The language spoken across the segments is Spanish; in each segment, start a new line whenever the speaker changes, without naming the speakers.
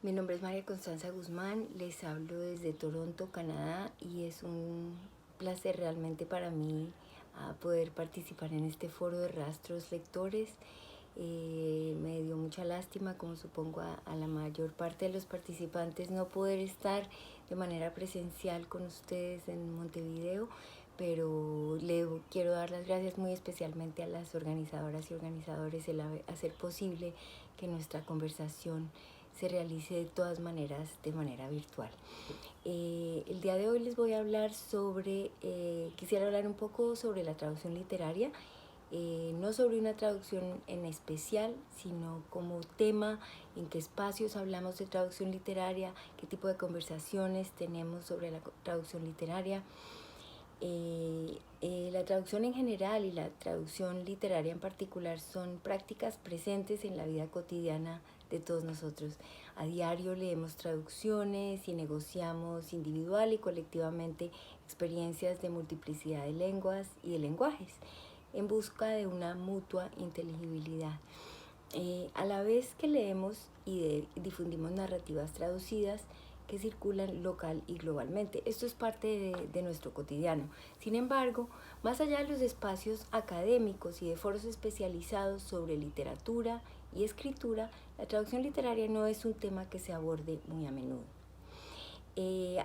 Mi nombre es María Constanza Guzmán, les hablo desde Toronto, Canadá, y es un placer realmente para mí poder participar en este foro de rastros lectores. Me dio mucha lástima, como supongo a la mayor parte de los participantes, no poder estar de manera presencial con ustedes en Montevideo, pero le quiero dar las gracias muy especialmente a las organizadoras y organizadores el hacer posible que nuestra conversación se realice de todas maneras de manera virtual. El día de hoy les voy a hablar quisiera hablar un poco sobre la traducción literaria, no sobre una traducción en especial, sino como tema, en qué espacios hablamos de traducción literaria, qué tipo de conversaciones tenemos sobre la traducción literaria. La traducción en general y la traducción literaria en particular son prácticas presentes en la vida cotidiana de todos nosotros. A diario leemos traducciones y negociamos individual y colectivamente experiencias de multiplicidad de lenguas y de lenguajes en busca de una mutua inteligibilidad. A la vez que leemos y difundimos narrativas traducidas que circulan local y globalmente. Esto es parte de nuestro cotidiano. Sin embargo, más allá de los espacios académicos y de foros especializados sobre literatura y escritura, la traducción literaria no es un tema que se aborde muy a menudo.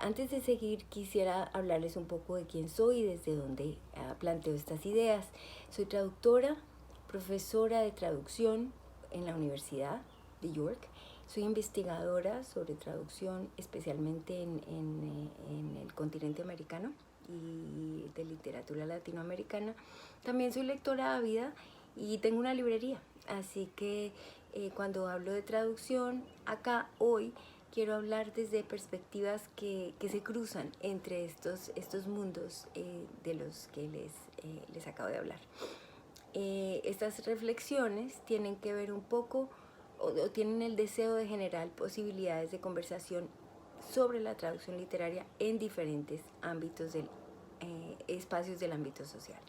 Antes de seguir, quisiera hablarles un poco de quién soy y desde dónde planteo estas ideas. Soy traductora, profesora de traducción en la Universidad de York. Soy investigadora sobre traducción, especialmente en el continente americano y de literatura latinoamericana. También soy lectora ávida y tengo una librería. Así que cuando hablo de traducción, acá hoy quiero hablar desde perspectivas que se cruzan entre estos mundos de los que les acabo de hablar. Estas reflexiones tienen que ver un poco o tienen el deseo de generar posibilidades de conversación sobre la traducción literaria en diferentes espacios del ámbito social.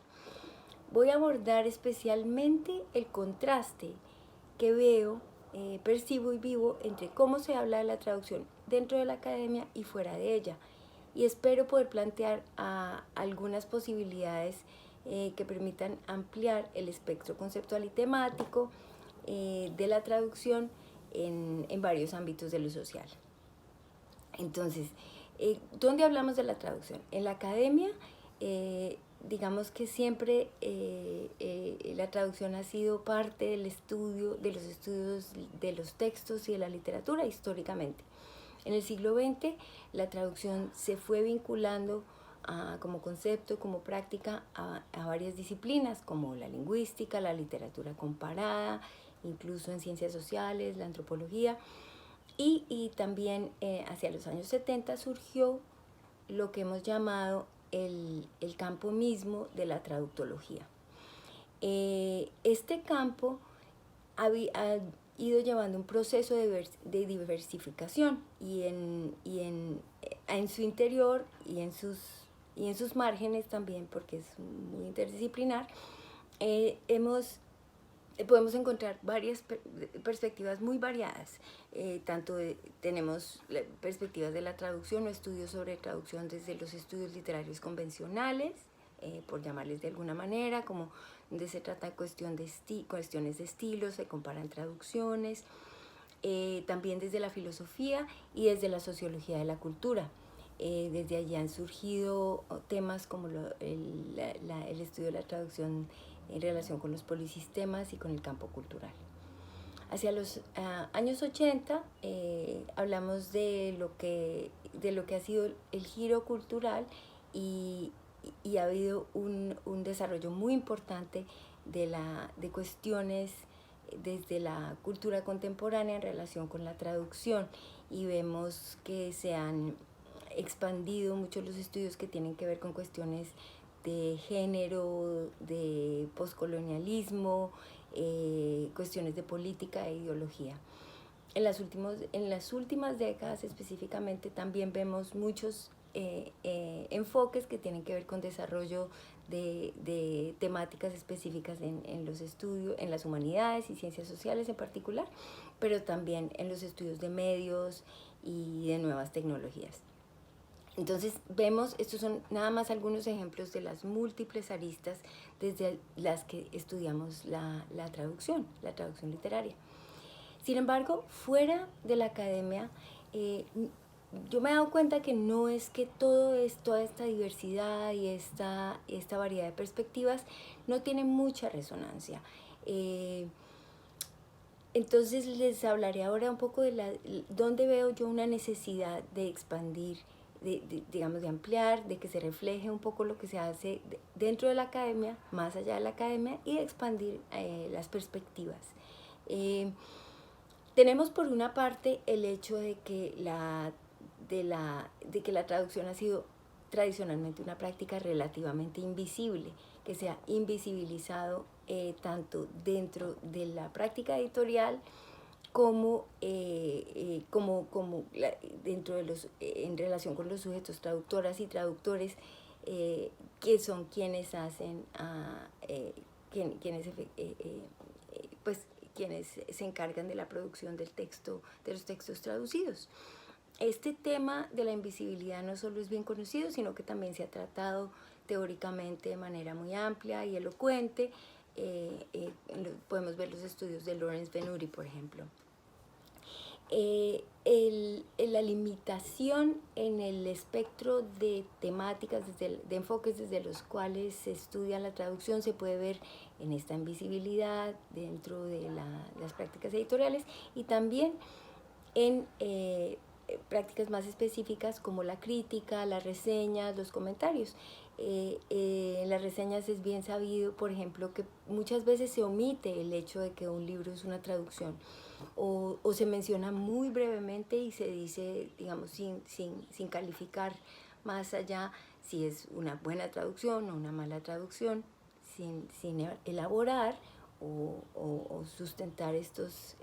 Voy a abordar especialmente el contraste que veo, percibo y vivo entre cómo se habla de la traducción dentro de la academia y fuera de ella. Y espero poder plantear algunas posibilidades que permitan ampliar el espectro conceptual y temático de la traducción en varios ámbitos de lo social. Entonces, ¿dónde hablamos de la traducción? En la academia, digamos que siempre la traducción ha sido parte del estudio, de los estudios de los textos y de la literatura históricamente. En el siglo XX, la traducción se fue vinculando como concepto, como práctica a varias disciplinas, como la lingüística, la literatura comparada, incluso en ciencias sociales, la antropología. Y también hacia los años 70 surgió lo que hemos llamado el campo mismo de la traductología. Este campo ha ido llevando un proceso de diversificación y en su interior y en sus márgenes también, porque es muy interdisciplinar, podemos encontrar varias perspectivas muy variadas. Tenemos perspectivas de la traducción o estudios sobre traducción desde los estudios literarios convencionales, por llamarles de alguna manera, como donde se trata cuestiones de estilo, se comparan traducciones, también desde la filosofía y desde la sociología de la cultura. Desde allí han surgido temas como el estudio de la traducción en relación con los polisistemas y con el campo cultural. Hacia los años 80 hablamos de lo que ha sido el giro cultural y ha habido un desarrollo muy importante de cuestiones desde la cultura contemporánea en relación con la traducción, y vemos que se han expandido mucho los estudios que tienen que ver con cuestiones de género, de poscolonialismo, cuestiones de política e ideología. En las últimas décadas específicamente también vemos muchos enfoques que tienen que ver con desarrollo de temáticas específicas en los estudios, en las humanidades y ciencias sociales en particular, pero también en los estudios de medios y de nuevas tecnologías. Entonces vemos, estos son nada más algunos ejemplos de las múltiples aristas desde las que estudiamos la traducción literaria. Sin embargo, fuera de la academia, yo me he dado cuenta que no es que toda esta diversidad y esta variedad de perspectivas no tiene mucha resonancia. Entonces les hablaré ahora un poco de dónde veo yo una necesidad de expandir, digamos, de ampliar, de que se refleje un poco lo que se hace dentro de la academia, más allá de la academia, y de expandir las perspectivas. Tenemos por una parte el hecho de que la traducción ha sido tradicionalmente una práctica relativamente invisible, que se ha invisibilizado tanto dentro de la práctica editorial como dentro de en relación con los sujetos traductoras y traductores, que son quienes hacen, quienes se encargan de la producción del texto, de los textos traducidos. Este tema de la invisibilidad no solo es bien conocido, sino que también se ha tratado teóricamente de manera muy amplia y elocuente. Podemos ver los estudios de Lawrence Venuti, por ejemplo. La limitación en el espectro de temáticas, de enfoques desde los cuales se estudia la traducción, se puede ver en esta invisibilidad dentro de las prácticas editoriales y también en prácticas más específicas como la crítica, las reseñas, los comentarios. En las reseñas es bien sabido, por ejemplo, que muchas veces se omite el hecho de que un libro es una traducción o se menciona muy brevemente y se dice, digamos, sin calificar más allá si es una buena traducción o una mala traducción, sin elaborar o sustentar estas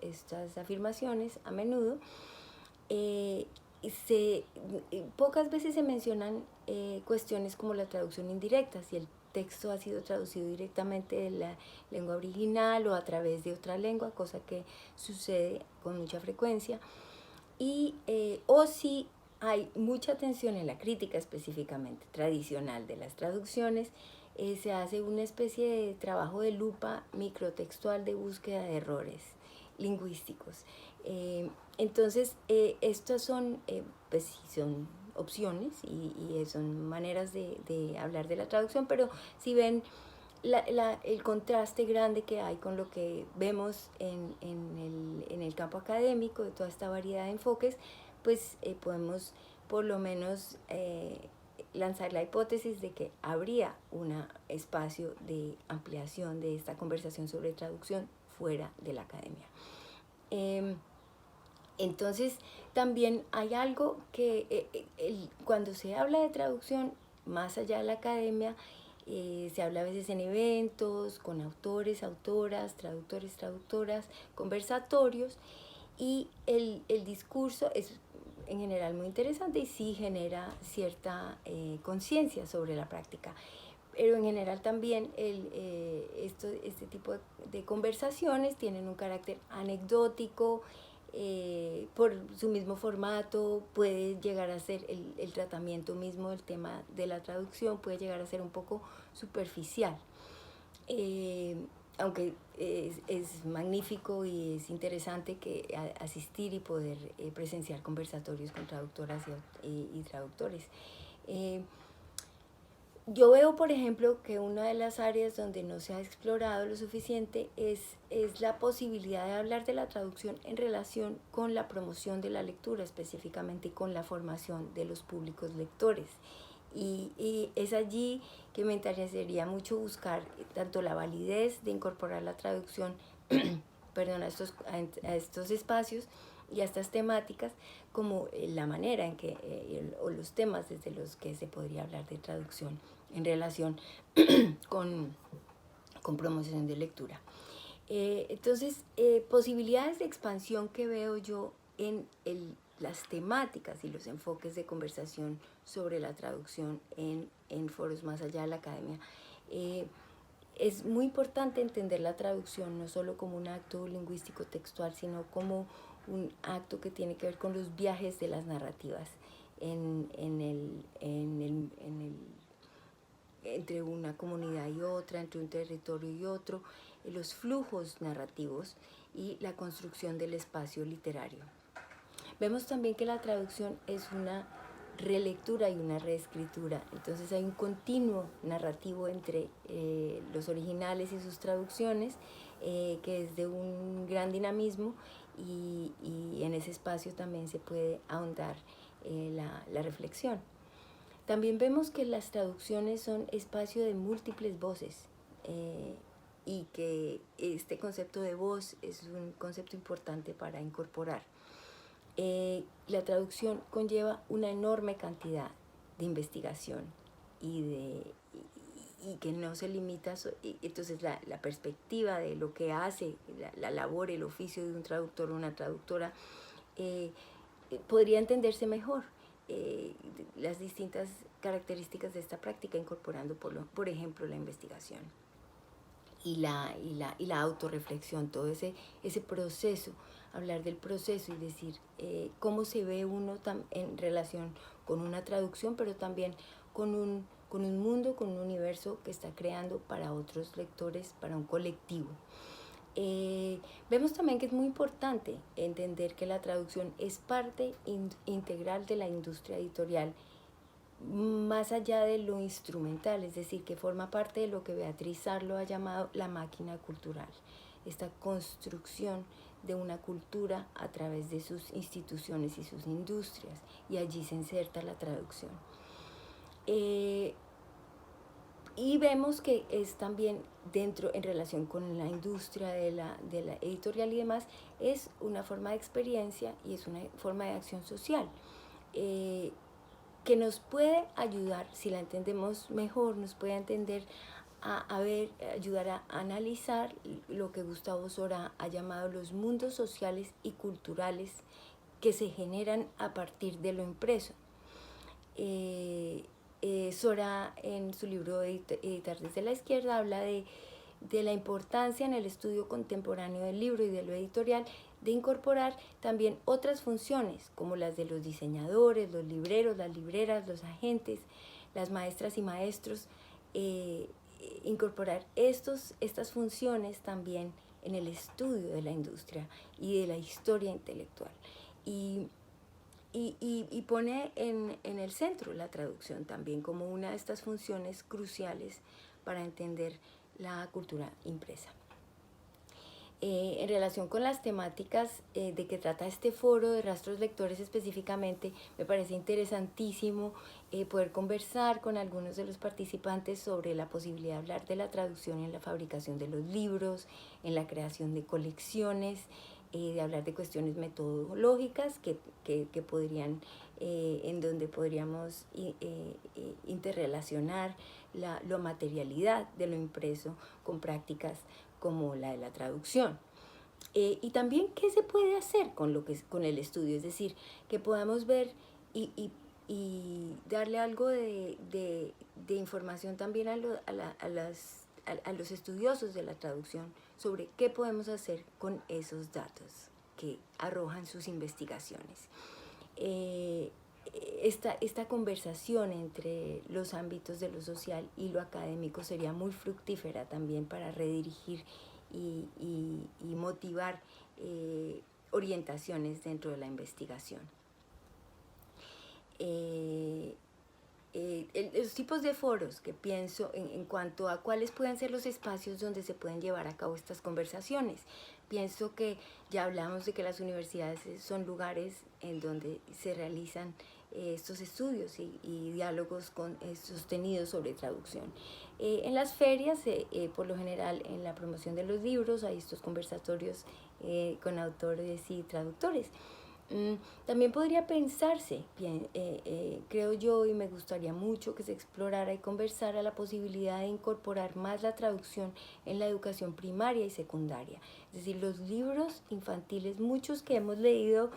afirmaciones a menudo. Pocas veces se mencionan cuestiones como la traducción indirecta, si el texto ha sido traducido directamente de la lengua original o a través de otra lengua, cosa que sucede con mucha frecuencia, o si hay mucha atención en la crítica específicamente tradicional de las traducciones, se hace una especie de trabajo de lupa microtextual de búsqueda de errores lingüísticos. Entonces, estas son opciones y son maneras de hablar de la traducción, pero si ven el contraste grande que hay con lo que vemos en el campo académico, de toda esta variedad de enfoques, pues podemos por lo menos lanzar la hipótesis de que habría un espacio de ampliación de esta conversación sobre traducción fuera de la academia. Entonces, también hay algo que cuando se habla de traducción, más allá de la academia, se habla a veces en eventos, con autores, autoras, traductores, traductoras, conversatorios, y el discurso es en general muy interesante y sí genera cierta conciencia sobre la práctica. Pero en general también este tipo de conversaciones tienen un carácter anecdótico, por su mismo formato, puede llegar a ser el tratamiento mismo del tema de la traducción, puede llegar a ser un poco superficial. Aunque es magnífico y es interesante asistir y poder presenciar conversatorios con traductoras y traductores. Yo veo, por ejemplo, que una de las áreas donde no se ha explorado lo suficiente es la posibilidad de hablar de la traducción en relación con la promoción de la lectura, específicamente con la formación de los públicos lectores. Y es allí que me interesaría mucho buscar tanto la validez de incorporar la traducción a estos espacios y a estas temáticas, como la manera en que, o los temas desde los que se podría hablar de traducción en relación con promoción de lectura. Entonces, posibilidades de expansión que veo yo en las temáticas y los enfoques de conversación sobre la traducción en foros más allá de la academia. Es muy importante entender la traducción no solo como un acto lingüístico textual, sino como un acto que tiene que ver con los viajes de las narrativas entre una comunidad y otra, entre un territorio y otro, los flujos narrativos y la construcción del espacio literario. Vemos también que la traducción es una relectura y una reescritura, entonces hay un continuo narrativo entre los originales y sus traducciones, que es de un gran dinamismo, y en ese espacio también se puede ahondar la reflexión. También vemos que las traducciones son espacio de múltiples voces, y que este concepto de voz es un concepto importante para incorporar. La traducción conlleva una enorme cantidad de investigación y que no se limita, entonces la perspectiva de lo que hace la labor, el oficio de un traductor o una traductora, podría entenderse mejor las distintas características de esta práctica, incorporando por ejemplo la investigación y la autorreflexión, todo ese proceso, hablar del proceso y decir cómo se ve uno en relación con una traducción, pero también con un mundo, con un universo que está creando para otros lectores, para un colectivo. Vemos también que es muy importante entender que la traducción es parte integral de la industria editorial, más allá de lo instrumental, es decir, que forma parte de lo que Beatriz Arlo ha llamado la máquina cultural, esta construcción de una cultura a través de sus instituciones y sus industrias, y allí se inserta la traducción. Y vemos que es también dentro, en relación con la industria de la editorial y demás, es una forma de experiencia y es una forma de acción social, que nos puede ayudar, si la entendemos mejor, nos puede ayudar a analizar lo que Gustavo Sora ha llamado los mundos sociales y culturales que se generan a partir de lo impreso. Sora, en su libro Editar desde la izquierda, habla de la importancia en el estudio contemporáneo del libro y de lo editorial de incorporar también otras funciones, como las de los diseñadores, los libreros, las libreras, los agentes, las maestras y maestros, incorporar estas funciones también en el estudio de la industria y de la historia intelectual. Y pone en el centro la traducción también como una de estas funciones cruciales para entender la cultura impresa. En relación con las temáticas de que trata este foro de rastros lectores específicamente, me parece interesantísimo poder conversar con algunos de los participantes sobre la posibilidad de hablar de la traducción en la fabricación de los libros, en la creación de colecciones, de hablar de cuestiones metodológicas que podrían, en donde podríamos interrelacionar la materialidad de lo impreso con prácticas como la de la traducción. Y también qué se puede hacer con el estudio, es decir, que podamos ver y darle algo de información también a los estudiosos de la traducción sobre qué podemos hacer con esos datos que arrojan sus investigaciones. Esta conversación entre los ámbitos de lo social y lo académico sería muy fructífera también para redirigir y motivar orientaciones dentro de la investigación. Los tipos de foros que pienso en cuanto a cuáles pueden ser los espacios donde se pueden llevar a cabo estas conversaciones. Pienso que ya hablamos de que las universidades son lugares en donde se realizan estos estudios y diálogos sostenidos sobre traducción. En las ferias, por lo general, en la promoción de los libros, hay estos conversatorios con autores y traductores. También podría pensarse, creo yo, y me gustaría mucho que se explorara y conversara la posibilidad de incorporar más la traducción en la educación primaria y secundaria. Es decir, los libros infantiles, muchos que hemos leído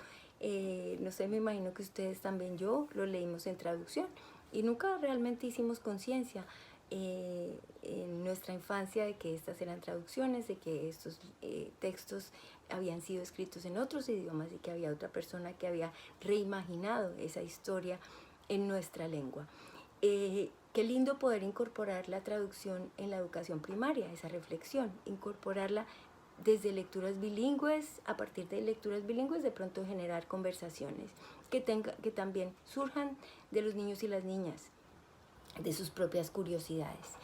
no sé, me imagino que ustedes también, yo lo leímos en traducción y nunca realmente hicimos conciencia en nuestra infancia de que estas eran traducciones, de que estos textos habían sido escritos en otros idiomas y que había otra persona que había reimaginado esa historia en nuestra lengua. Qué lindo poder incorporar la traducción en la educación primaria, esa reflexión, incorporarla desde lecturas bilingües, a partir de lecturas bilingües de pronto generar conversaciones que también surjan de los niños y las niñas, de sus propias curiosidades.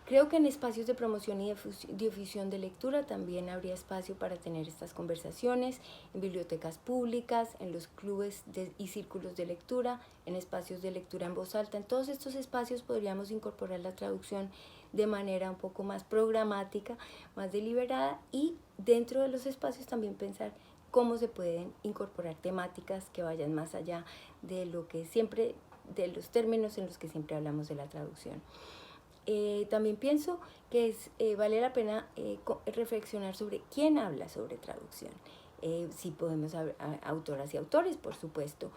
Creo que en espacios de promoción y difusión de lectura también habría espacio para tener estas conversaciones, en bibliotecas públicas, en los clubes y círculos de lectura, en espacios de lectura en voz alta. En todos estos espacios podríamos incorporar la traducción de manera un poco más programática, más deliberada, y dentro de los espacios también pensar cómo se pueden incorporar temáticas que vayan más allá de lo que siempre, de los términos en los que siempre hablamos de la traducción. También pienso que vale la pena reflexionar sobre quién habla sobre traducción. Sí podemos autoras y autores, por supuesto,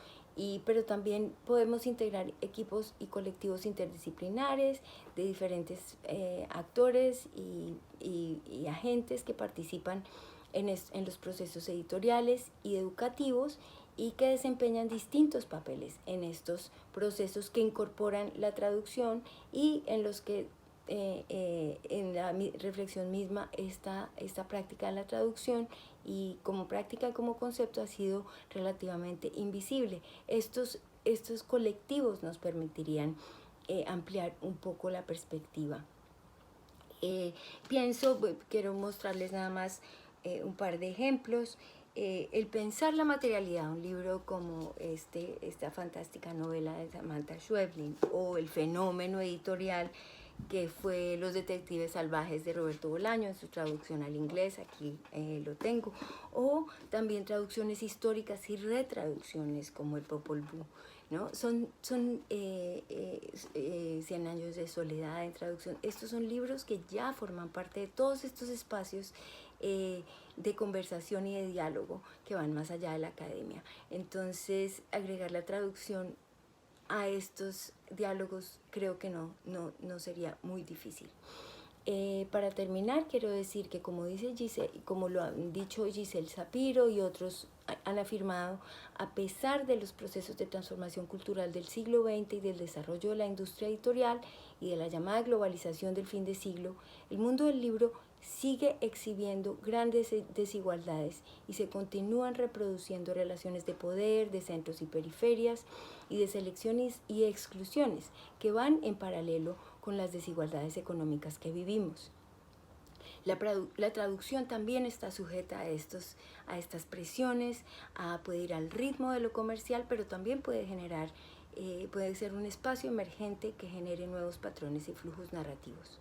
pero también podemos integrar equipos y colectivos interdisciplinares de diferentes actores y agentes que participan en los procesos editoriales y educativos y que desempeñan distintos papeles en estos procesos que incorporan la traducción y en los que en la reflexión misma esta práctica de la traducción y como práctica, como concepto, ha sido relativamente invisible. Estos colectivos nos permitirían ampliar un poco la perspectiva. Quiero mostrarles nada más un par de ejemplos. El pensar la materialidad, un libro como esta fantástica novela de Samantha Schweblin, o El fenómeno editorial que fue Los detectives salvajes de Roberto Bolaño en su traducción al inglés, aquí lo tengo, o también traducciones históricas y retraducciones como El Popol Vuh, ¿no? Son 100 años de soledad en traducción. Estos son libros que ya forman parte de todos estos espacios de conversación y de diálogo que van más allá de la academia. Entonces, agregar la traducción a estos diálogos creo que no sería muy difícil. Para terminar, quiero decir que como dice Giselle, como lo han dicho Giselle Sapiro y otros han afirmado, a pesar de los procesos de transformación cultural del siglo XX y del desarrollo de la industria editorial y de la llamada globalización del fin de siglo, el mundo del libro sigue exhibiendo grandes desigualdades y se continúan reproduciendo relaciones de poder, de centros y periferias y de selecciones y exclusiones que van en paralelo con las desigualdades económicas que vivimos. La traducción también está sujeta a estas presiones, puede ir al ritmo de lo comercial, pero también puede ser un espacio emergente que genere nuevos patrones y flujos narrativos.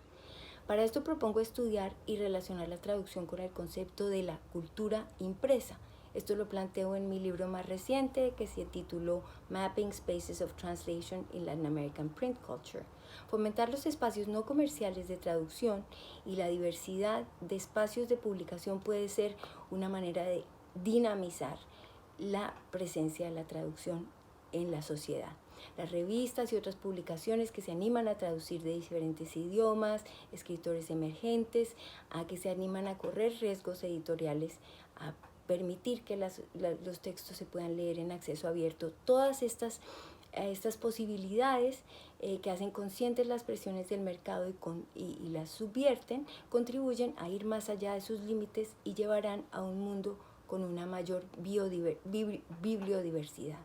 Para esto propongo estudiar y relacionar la traducción con el concepto de la cultura impresa. Esto lo planteo en mi libro más reciente, que se tituló Mapping Spaces of Translation in Latin American Print Culture. Fomentar los espacios no comerciales de traducción y la diversidad de espacios de publicación puede ser una manera de dinamizar la presencia de la traducción en la sociedad. Las revistas y otras publicaciones que se animan a traducir de diferentes idiomas, escritores emergentes, que se animan a correr riesgos editoriales, a permitir que los textos se puedan leer en acceso abierto. Todas estas posibilidades que hacen conscientes las presiones del mercado y las subvierten, contribuyen a ir más allá de sus límites y llevarán a un mundo con una mayor bibliodiversidad.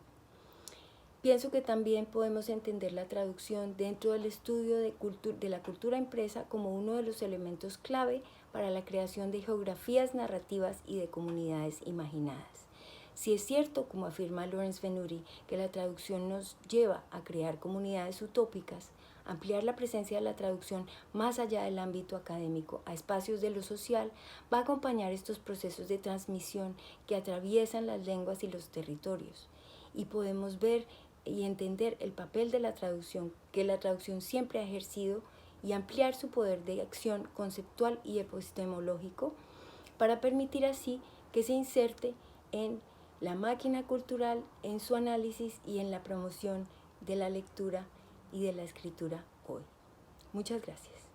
Pienso que también podemos entender la traducción dentro del estudio de la cultura impresa como uno de los elementos clave para la creación de geografías narrativas y de comunidades imaginadas. Si es cierto, como afirma Lawrence Venuti, que la traducción nos lleva a crear comunidades utópicas, ampliar la presencia de la traducción más allá del ámbito académico a espacios de lo social va a acompañar estos procesos de transmisión que atraviesan las lenguas y los territorios. Y podemos ver y entender el papel de la traducción, que la traducción siempre ha ejercido, y ampliar su poder de acción conceptual y epistemológico para permitir así que se inserte en la máquina cultural en su análisis y en la promoción de la lectura y de la escritura hoy. Muchas gracias.